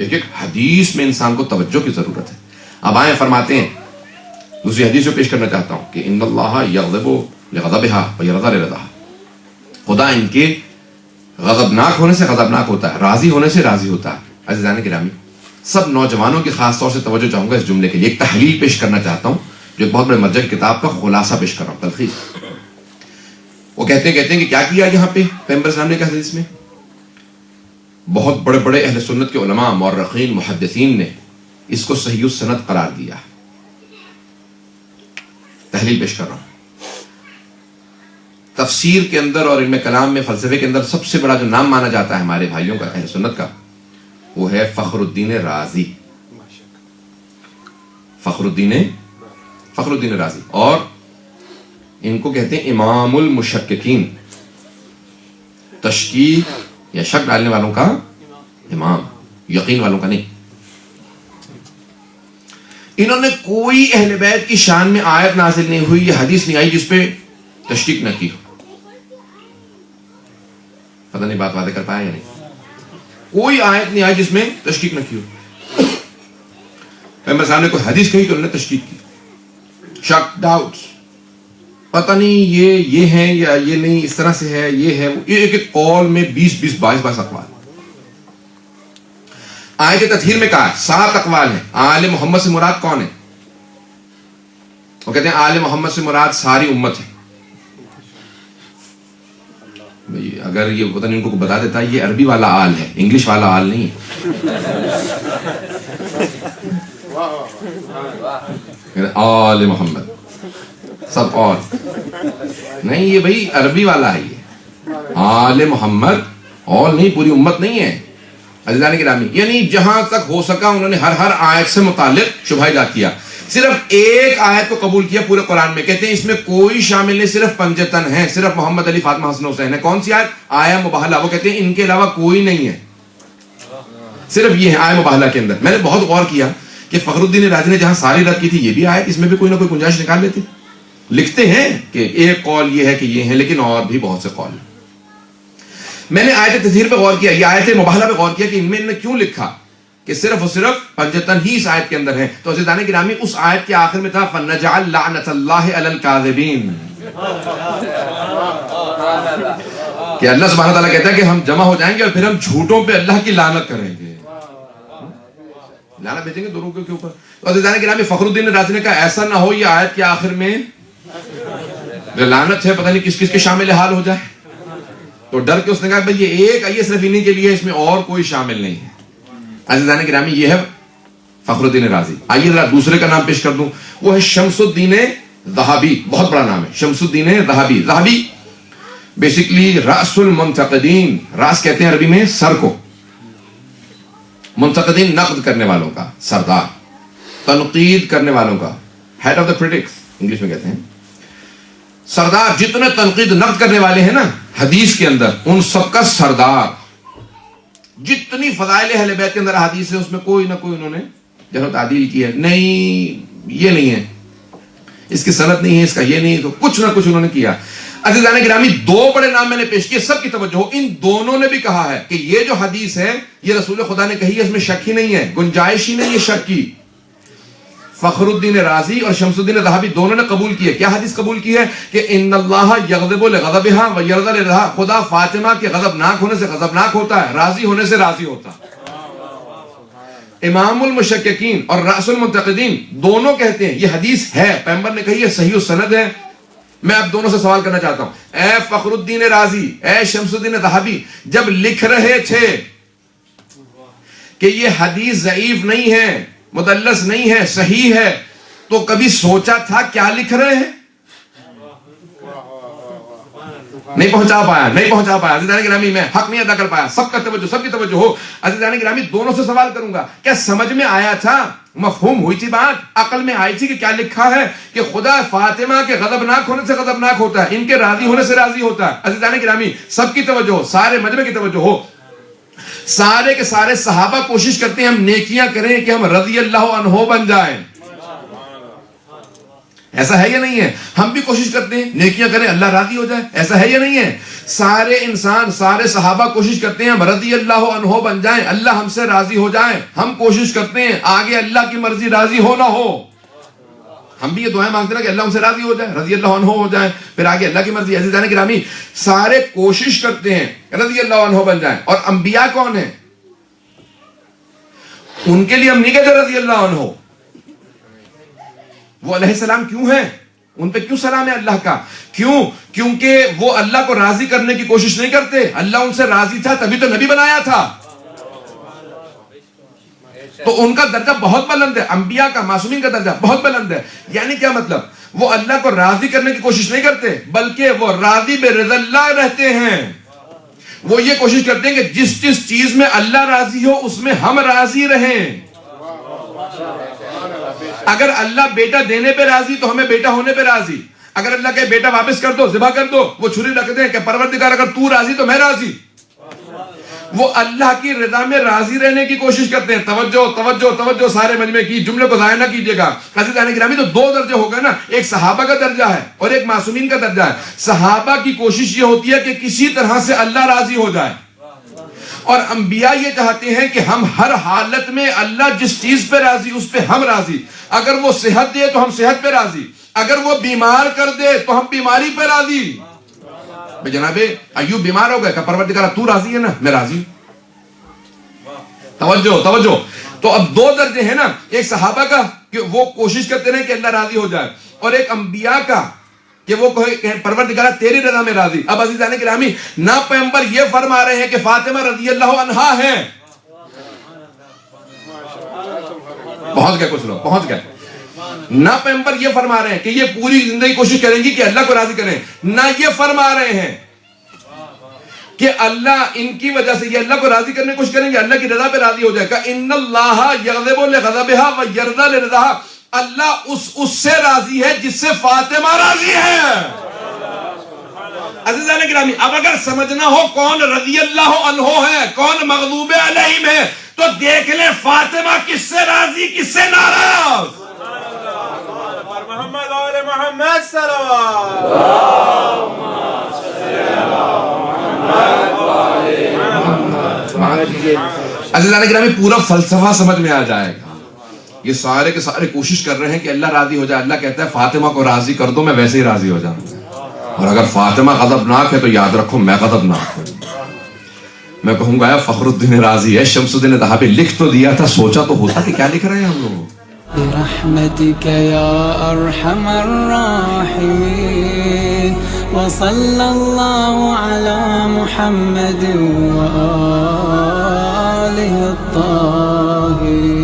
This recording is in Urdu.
ایک ایک حدیث میں انسان کو توجہ کی ضرورت ہے. اب آئیں فرماتے ہیں, دوسری حدیث کو پیش کرنا چاہتا ہوں کہ ان اللہ یغضب لغضبها ویرضى لرضاها, خدا ان کے غضبناک ہونے سے غضبناک ہوتا ہے, راضی ہونے سے راضی ہوتا ہے. عزیزان گرامی, سب نوجوانوں کی خاص طور سے توجہ چاہوں گا اس جملے کے لیے. ایک تحلیل پیش کرنا چاہتا ہوں جو ایک بہت بڑے مرجع کتاب کا خلاصہ پیش کر رہا ہوں, تلخیص. وہ کہتے ہیں کہ کیا کیا یہاں پہ پیغمبر اسلام نے کہا حدیث میں, بہت بڑے بڑے اہل سنت کے علماء, مورخین, محدثین نے اس کو صحیح السند قرار دیا. تحلیل پیش کر رہا ہوں. تفسیر کے اندر اور علم کلام میں, فلسفے کے اندر سب سے بڑا جو نام مانا جاتا ہے ہمارے بھائیوں کا, اہل سنت کا, وہ ہے فخر الدین رازی. فخر الدین رازی, اور ان کو کہتے ہیں امام المشککین, تشکیک یا شک ڈالنے والوں کا امام, یقین والوں کا نہیں. انہوں نے کوئی اہل بیت کی شان میں آیت نازل نہیں ہوئی یا حدیث نہیں آئی جس پہ تشکیک نہ کی ہو. پتہ نہیں بات واضح کر پایا یا نہیں. کوئی آیت نہیں آئی جس میں تشکیک نہ کی ہو. پیغمبر صاحب نے کوئی حدیث کہی تو انہوں نے تشکیک کی. شک, ڈاؤٹس, پتہ نہیں یہ ہے یا یہ نہیں, اس طرح سے ہے, یہ ہے, یہ ایک ایک قول میں 20 22 اقوال. آیت تطہیر میں کہا 7 اقوال ہیں. آل محمد سے مراد کون ہے؟ وہ کہتے ہیں آل محمد سے مراد ساری امت ہے. اگر یہ پتہ نہیں ان کو بتا دیتا, یہ عربی والا آل ہے, انگلش والا آل نہیں ہے. آل محمد سب اور نہیں, یہ بھائی عربی والا ہے. یہ آل محمد اور نہیں, پوری امت نہیں ہے. عزیزان گرامی, یعنی جہاں تک ہو سکا انہوں نے ہر آیت سے متعلق شبہ ایجاد کیا. صرف ایک آیت کو قبول کیا پورے قرآن میں, کہتے ہیں اس میں کوئی شامل نہیں, صرف پنجتن ہے, صرف محمد علی, فاطمہ, حسن, حسین ہے. کون سی آیت؟ آیہ مباہلہ. وہ کہتے ہیں ان کے علاوہ کوئی نہیں ہے, صرف یہ ہے آیہ مباہلہ کے اندر. میں نے بہت غور کیا کہ فخر الدین رازی نے جہاں ساری رد کی تھی, یہ بھی آیت اس میں بھی کوئی نہ کوئی گنجائش نکال لیتے. لکھتے ہیں کہ ایک قول یہ ہے کہ یہ ہے, لیکن اور بھی بہت سے قول. میں نے آیت تطہیر پہ غور کیا, یہ آیت مباہلہ پہ غور کیا کہ ان میں نے کیوں لکھا کہ صرف اور صرف پنجتن ہی اس آیت کے اندر ہے. تو عزیزان گرامی, اس آیت کے آخر میں تھا فَنَجْعَلْ لَعْنَةَ اللَّهِ عَلَى الْكَاذِبِينَ, کہ اللہ سبحانہ تعالیٰ کہتا ہے کہ ہم جمع ہو جائیں گے اور پھر ہم جھوٹوں پہ اللہ کی لعنت کریں گے, لعنت بھیجیں گے دونوں کے اوپر. تو عزیزان گرامی, فخر الدین رازی نے کہا ایسا نہ ہو یہ آیت کے آخر میں جو لعنت ہے پتہ نہیں کس کس کے شامل حال ہو جائے. تو ڈر کے اس نے کہا بھئی یہ ایک آئیے صرف انہی کے لیے, اس میں اور کوئی شامل نہیں ہے. عزیزان گرامی, یہ ہے فخر الدین رازی. آئیے ذرا دوسرے کا نام پیش کر دوں, وہ ہے شمس الدین ذہبی. بہت بڑا نام ہے شمس الدین ذہبی. ذہبی بیسیکلی رأس المنتقدین, راس کہتے ہیں عربی میں سر کو, منتقدین نقد کرنے والوں کا سردار, تنقید کرنے والوں کا, head of the critics English میں کہتے ہیں. سردار, جتنے تنقید نقد کرنے والے ہیں نا حدیث کے اندر, ان سب کا سردار. جتنی فضائل اہل بیت کے اندر حدیث ہے اس میں کوئی نہ کوئی انہوں نے جرح و تعدیل کی ہے. نہیں یہ نہیں ہے, اس کی سند نہیں ہے, اس کا یہ نہیں, تو کچھ نہ کچھ انہوں نے کیا. عزیزان گرامی, 2 بڑے نام میں نے پیش کیے, سب کی توجہ ہو. ان دونوں نے بھی کہا ہے کہ یہ جو حدیث ہے یہ رسول خدا نے کہی ہے, اس میں شک ہی نہیں ہے, گنجائش ہی نہیں ہے شک کی. فخر الدین رازی اور شمس الدین ذہبی دونوں نے قبول کی ہے. کیا حدیث قبول کی ہے؟ کہ ان اللہ یغضب لغضبها ویرضى لرضاها, خدا فاطمہ کے غضبناک ہونے سے غضبناک ہوتا ہے, راضی ہونے سے راضی ہوتا ہے. امام المشککین اور رأس المنتقدین دونوں کہتے ہیں یہ حدیث ہے, پیغمبر نے کہی ہے, صحیح السند ہے. میں اب دونوں سے سوال کرنا چاہتا ہوں, اے فخر الدین رازی, اے شمس الدین ذہبی, جب لکھ رہے تھے کہ یہ حدیث ضعیف نہیں ہے, مدلس نہیں ہے, صحیح ہے, تو کبھی سوچا تھا کیا لکھ رہے ہیں؟ نہیں پہنچا پایا. عزیزان گرامی, میں حق نہیں ادا کر پایا. سب کی توجہ ہو. عزیزان گرامی, دونوں سے سوال کروں گا, کیا سمجھ میں آیا تھا, مفہوم ہوئی تھی بات, عقل میں آئی تھی کہ کیا لکھا ہے کہ خدا فاطمہ کے غضبناک ہونے سے غضبناک ہوتا ہے, ان کے راضی ہونے سے راضی ہوتا ہے. عزیزان گرامی, سب کی توجہ ہو, سارے مجمع کی توجہ ہو. سارے کے سارے صحابہ کوشش کرتے ہیں ہم نیکیاں کریں کہ ہم رضی اللہ عنہ بن جائیں. ایسا ہے یا نہیں ہے؟ ہم بھی کوشش کرتے ہیں نیکیاں کریں اللہ راضی ہو جائے، ایسا ہے یا نہیں ہے؟ سارے انسان، سارے صحابہ کوشش کرتے ہیں ہم رضی اللہ عنہ بن جائیں، اللہ ہم سے راضی ہو جائے. ہم کوشش کرتے ہیں آگے اللہ کی مرضی راضی ہو نہ ہو، ہم بھی یہ دعائیں مانگتے ہیں کہ اللہ ہم سے راضی ہو جائے، رضی اللہ عنہ ہو جائے، پھر آگے اللہ کی مرضی. عزیزان گرامی، سارے کوشش کرتے ہیں رضی اللہ عنہ بن جائیں. اور انبیاء کون ہیں؟ ان کے لیے ہم نہیں کہتے رضی اللہ عنہ. وہ علیہ السلام کیوں ہیں؟ ان پہ کیوں سلام ہے اللہ کا؟ کیوں؟ کیونکہ وہ اللہ کو راضی کرنے کی کوشش نہیں کرتے. اللہ ان سے راضی تھا تبھی تو نبی بنایا تھا. تو ان کا درجہ بہت بلند ہے، انبیاء کا، معصومین کا درجہ بہت بلند ہے. یعنی کیا مطلب؟ وہ اللہ کو راضی کرنے کی کوشش نہیں کرتے، بلکہ وہ راضی برضا اللہ رہتے ہیں. وہ یہ کوشش کرتے ہیں کہ جس جس چیز میں اللہ راضی ہو اس میں ہم راضی رہیں. اگر اللہ بیٹا دینے پہ راضی تو ہمیں بیٹا ہونے پہ راضی. اگر اللہ کہے بیٹا واپس کر دو، ذبح کر دو، وہ چھری رکھ دیں کہ پروردگار اگر تو راضی تو میں راضی. وہ اللہ کی رضا میں راضی رہنے کی کوشش کرتے ہیں. توجہ توجہ توجہ سارے مجمع کی، جملے کو ضائع نہ کیجیے گا. عزیزان گرامی، تو دو درجے ہو گئے نا، ایک صحابہ کا درجہ ہے اور ایک معصومین کا درجہ ہے. صحابہ کی کوشش یہ ہوتی ہے کہ کسی طرح سے اللہ راضی ہو جائے، اور انبیاء یہ چاہتے ہیں کہ ہم ہر حالت میں اللہ جس چیز پہ راضی اس پہ ہم راضی. اگر وہ صحت دے تو ہم صحت پہ راضی، اگر وہ بیمار کر دے تو ہم بیماری پہ راضی. جناب ایوب بیمار ہو گئے کہ پروردگار تو راضی ہے نا، میں راضی ہوں. توجہ توجہ. تو اب دو درجے ہیں نا، ایک صحابہ کا کہ وہ کوشش کرتے رہے کہ اللہ راضی ہو جائے، اور ایک انبیاء کا کہ وہ پروردگار تیری رضا میں راضی. اب عزیزان گرامی، نہ پیغمبر یہ فرما رہے ہیں کہ فاطمہ رضی اللہ عنہا ہیں. پہنچ گئے کچھ لوگ، پہنچ گئے. نہ پیغمبر یہ فرما رہے ہیں کہ یہ پوری زندگی کوشش کریں گی کہ اللہ کو راضی کریں. نہ یہ فرما رہے ہیں کہ اللہ ان کی وجہ سے یہ اللہ کو راضی کرنے کی کوشش کریں گے اللہ کی رضا پہ راضی ہو جائے گا. ان اللہ یغضب لغضبها ویرضى لرضاها. اللہ اس سے راضی ہے جس سے فاطمہ راضی ہے. عزیزان گرامی، اب اگر سمجھنا ہو کون رضی اللہ عنہ ہے، کون مغضوب علیہم ہے، تو دیکھ لیں فاطمہ کس سے راضی کس سے ناراض. محمد آل محمد صلوات. عزیزان گرامی، پورا فلسفہ سمجھ میں آ جائے گا. یہ سارے کے سارے کوشش کر رہے ہیں کہ اللہ راضی ہو جائے. اللہ کہتا ہے فاطمہ کو راضی کر دو، میں ویسے ہی راضی ہو جاؤں گا. اور اگر فاطمہ غضبناک ہے تو یاد رکھو میں غضبناک ہوں. میں کہوں گا فخر الدین راضی ہے، شمس الدین ذہبی لکھ تو دیا تھا، سوچا تو ہوتا کہ کیا لکھ رہے ہیں ہم لوگ. برحمتك يا أرحم الراحمين وصلى الله على محمد وآله الطاهرين.